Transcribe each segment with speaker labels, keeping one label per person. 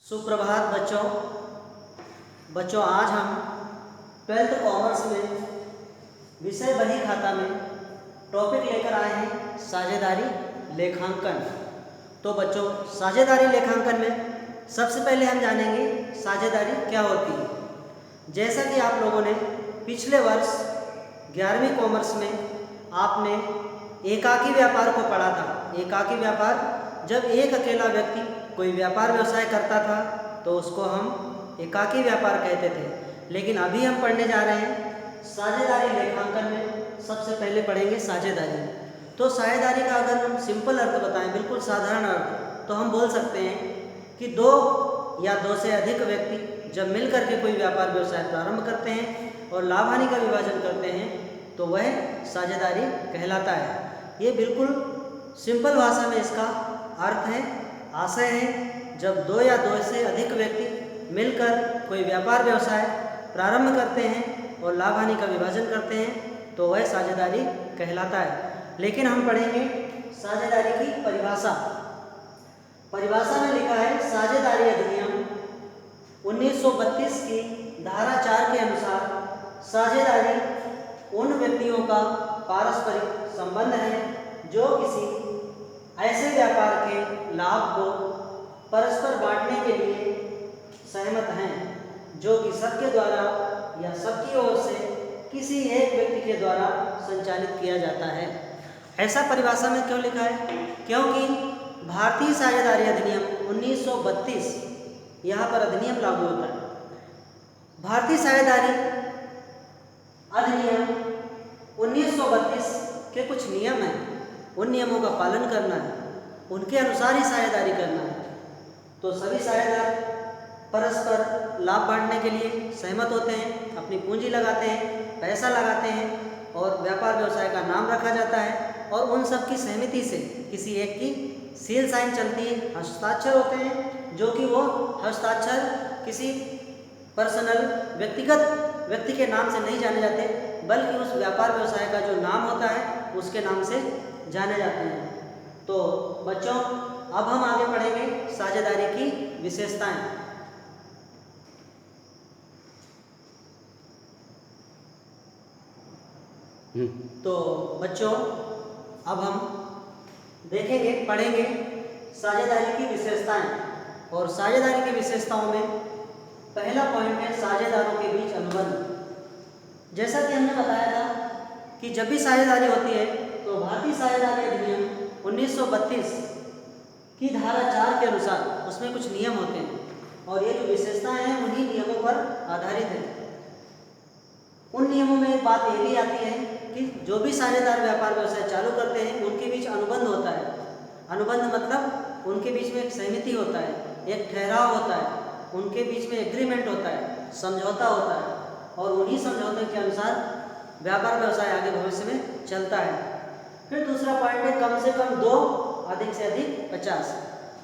Speaker 1: सुप्रभात बच्चों। आज हम 12th कॉमर्स में विषय बही खाता में टॉपिक लेकर आए हैं साझेदारी लेखांकन। तो बच्चों, साझेदारी लेखांकन में सबसे पहले हम जानेंगे साझेदारी क्या होती है। जैसा कि आप लोगों ने पिछले वर्ष 11वीं कॉमर्स में आपने एकाकी व्यापार को पढ़ा था। एकाकी व्यापार, जब एक अकेला व्यक्ति कोई व्यापार व्यवसाय करता था तो उसको हम एकाकी व्यापार कहते थे। लेकिन अभी हम पढ़ने जा रहे हैं साझेदारी लेखांकन में। सबसे पहले पढ़ेंगे साझेदारी। तो साझेदारी का अगर हम सिंपल अर्थ बताएं, बिल्कुल साधारण अर्थ, तो हम बोल सकते हैं कि दो या दो से अधिक व्यक्ति जब मिल करके कोई व्यापार व्यवसाय प्रारंभ करते हैं और लाभ हानि का विभाजन करते हैं तो वह साझेदारी कहलाता है। ये बिल्कुल सिंपल भाषा में इसका अर्थ है, आशय है। जब दो या दो से अधिक व्यक्ति मिलकर कोई व्यापार व्यवसाय प्रारंभ करते हैं और लाभ हानि का विभाजन करते हैं तो वह साझेदारी कहलाता है। लेकिन हम पढ़ेंगे साझेदारी की परिभाषा। परिभाषा में लिखा है साझेदारी अधिनियम 1932 की धारा 4 के अनुसार साझेदारी उन व्यक्तियों का पारस्परिक संबंध है जो किसी ऐसे व्यापार के लाभ को परस्पर बांटने के लिए सहमत हैं जो कि सबके द्वारा या सबकी ओर से किसी एक व्यक्ति के द्वारा संचालित किया जाता है। ऐसा परिभाषा में क्यों लिखा है? क्योंकि भारतीय साझेदारी अधिनियम 1932 यहाँ पर अधिनियम लागू होता है। भारतीय साझेदारी अधिनियम 1932 के कुछ नियम हैं, उन नियमों का पालन करना है, उनके अनुसार ही साझेदारी करना है। तो सभी साझेदार परस्पर लाभ बांटने के लिए सहमत होते हैं, अपनी पूंजी लगाते हैं, पैसा लगाते हैं और व्यापार व्यवसाय का नाम रखा जाता है और उन सब की सहमति से किसी एक की सील साइन चलती है, हस्ताक्षर होते हैं, जो कि वो हस्ताक्षर किसी पर्सनल व्यक्तिगत व्यक्ति के नाम से नहीं जाने जाते बल्कि उस व्यापार व्यवसाय का जो नाम होता है उसके नाम से जाने जाते हैं। तो बच्चों, अब हम आगे पढ़ेंगे साझेदारी की विशेषताएं। तो बच्चों, अब हम देखेंगे, पढ़ेंगे साझेदारी की विशेषताएं। और साझेदारी की विशेषताओं में पहला पॉइंट है साझेदारों के बीच अनुबंध। जैसा कि हमने बताया था कि जब भी साझेदारी होती है तो भारतीय साझेदारी अधिनियम 1932 की धारा 4 के अनुसार उसमें कुछ नियम होते हैं और ये जो विशेषताएं हैं उन्हीं नियमों पर आधारित है। उन नियमों में एक बात ये भी आती है कि जो भी साझेदार व्यापार व्यवसाय चालू करते हैं उनके बीच अनुबंध होता है। अनुबंध मतलब उनके बीच में एक सहमति होता है, एक ठहराव होता है, उनके बीच में एग्रीमेंट होता है, समझौता होता है और उन्हीं समझौते के अनुसार व्यापार व्यवसाय आगे भविष्य में चलता है। फिर दूसरा पॉइंट है कम से कम 2, अधिक से अधिक 50।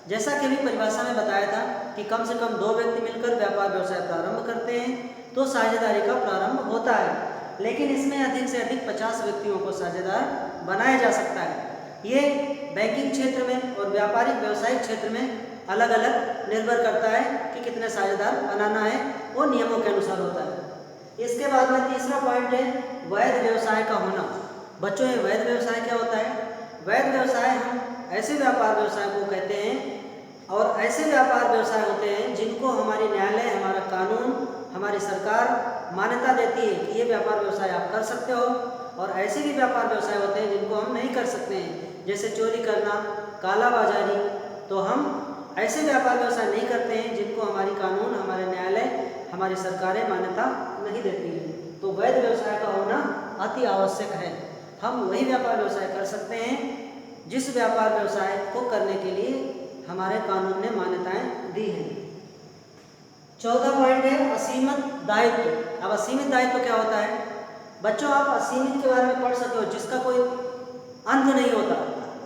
Speaker 1: जैसा कि अभी परिभाषा में बताया था कि कम से कम 2 व्यक्ति मिलकर व्यापार व्यवसाय प्रारंभ करते हैं तो साझेदारी का प्रारंभ होता है। लेकिन इसमें अधिक से अधिक 50 व्यक्तियों को साझेदार बनाया जा सकता है। ये बैंकिंग क्षेत्र में और व्यापारिक व्यवसायिक क्षेत्र में अलग अलग निर्भर करता है कि कितने साझेदार बनाना है, वो नियमों के अनुसार होता है। इसके बाद में तीसरा पॉइंट है वैध व्यवसाय का होना। बच्चों, ये वैध व्यवसाय क्या होता है? वैध व्यवसाय हम ऐसे व्यापार व्यवसाय को कहते हैं और ऐसे व्यापार व्यवसाय होते हैं जिनको हमारी न्यायालय, हमारा कानून, हमारी सरकार मान्यता देती है कि ये व्यापार व्यवसाय आप कर सकते हो। और ऐसे भी व्यापार व्यवसाय होते हैं जिनको हम नहीं कर सकते हैं, जैसे चोरी करना, कालाबाजारी। तो हम ऐसे व्यापार व्यवसाय नहीं करते हैं जिनको हमारी कानून, हमारे न्यायालय, हमारी सरकारें मान्यता नहीं देती हैं। तो वैध व्यवसाय का होना अति आवश्यक है। हम वही व्यापार व्यवसाय कर सकते हैं जिस व्यापार व्यवसाय को करने के लिए हमारे कानून ने मान्यताएं दी हैं। चौथा पॉइंट है असीमित दायित्व। अब असीमित दायित्व क्या होता है? बच्चों, आप असीमित के बारे में पढ़ सकते हो, जिसका कोई अंत नहीं होता,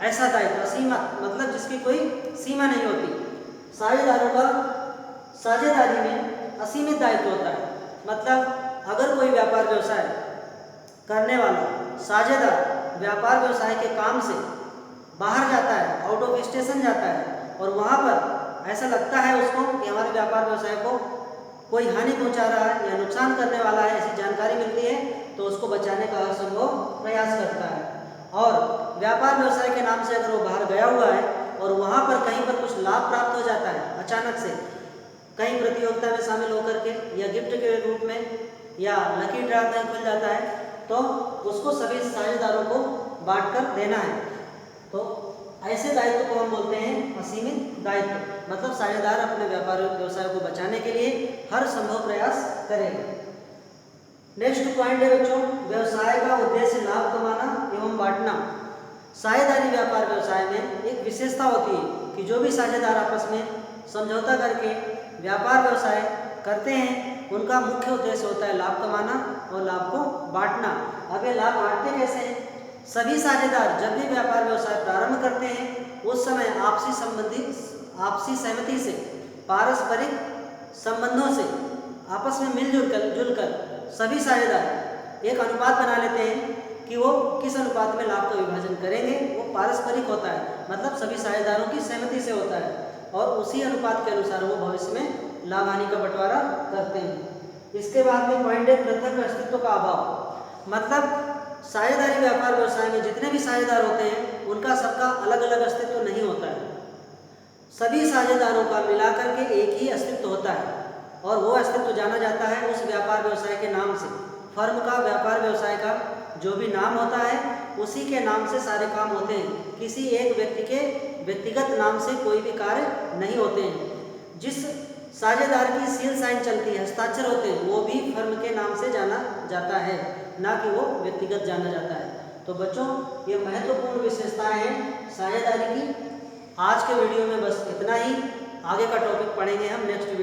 Speaker 1: ऐसा दायित्व। असीमित मतलब जिसकी कोई सीमा नहीं होती। साझेदारों का साझेदारी में असीमित दायित्व होता है। मतलब अगर कोई व्यापार व्यवसाय करने वाला साझेदार व्यापार व्यवसाय के काम से बाहर जाता है, आउट ऑफ स्टेशन जाता है और वहाँ पर ऐसा लगता है उसको कि हमारे व्यापार व्यवसाय को कोई हानि पहुंचा रहा है या नुकसान करने वाला है ऐसी जानकारी मिलती है तो उसको बचाने का हर संभव प्रयास करता है। और व्यापार व्यवसाय के नाम से अगर वो बाहर गया हुआ है और वहाँ पर कहीं पर कुछ लाभ प्राप्त हो जाता है अचानक से, कहीं प्रतियोगिता में शामिल होकर के या गिफ्ट के रूप में या लकी ड्रा कहीं खुल जाता है तो उसको सभी साझेदारों को बांट कर देना है। तो ऐसे दायित्व को हम बोलते हैं असीमित दायित्व, मतलब साझेदार अपने व्यापार व्यवसाय को बचाने के लिए हर संभव प्रयास करेगा। नेक्स्ट पॉइंट है बच्चों, व्यवसाय का उद्देश्य लाभ कमाना एवं बांटना। साझेदारी व्यापार व्यवसाय में एक विशेषता होती है कि जो भी साझेदार आपस में समझौता करके व्यापार व्यवसाय करते हैं उनका मुख्य उद्देश्य होता है लाभ कमाना और लाभ को बांटना। अब ये लाभ बांटते कैसे हैं? सभी साझेदार जब भी व्यापार व्यवसाय प्रारंभ करते हैं उस समय आपसी सहमति से, पारस्परिक संबंधों से आपस में मिलजुल कर सभी साझेदार एक अनुपात बना लेते हैं कि वो किस अनुपात में लाभ का विभाजन करेंगे। वो पारस्परिक होता है, मतलब सभी साझेदारों की सहमति से होता है और उसी अनुपात के अनुसार वो भविष्य में लाभ हानि का बंटवारा करते हैं। इसके बाद में पॉइंट है पृथक अस्तित्व का अभाव, मतलब साझेदारी व्यापार व्यवसाय में जितने भी साझेदार होते हैं उनका सबका अलग अलग अस्तित्व नहीं होता है। सभी साझेदारों का मिलाकर के एक ही अस्तित्व होता है और वो अस्तित्व जाना जाता है उस व्यापार व्यवसाय के नाम से। फर्म का, व्यापार व्यवसाय का जो भी नाम होता है उसी के नाम से सारे काम होते हैं। किसी एक व्यक्ति के व्यक्तिगत नाम से कोई भी कार्य नहीं होते हैं। जिस साझेदार की सील साइन चलती है, हस्ताक्षर होते हैं, वो भी फर्म के नाम से जाना जाता है, ना कि वो व्यक्तिगत जाना जाता है। तो बच्चों ये महत्वपूर्ण विशेषताएं हैं साझेदारी की। आज के वीडियो में बस इतना ही, आगे का टॉपिक पढ़ेंगे हम नेक्स्ट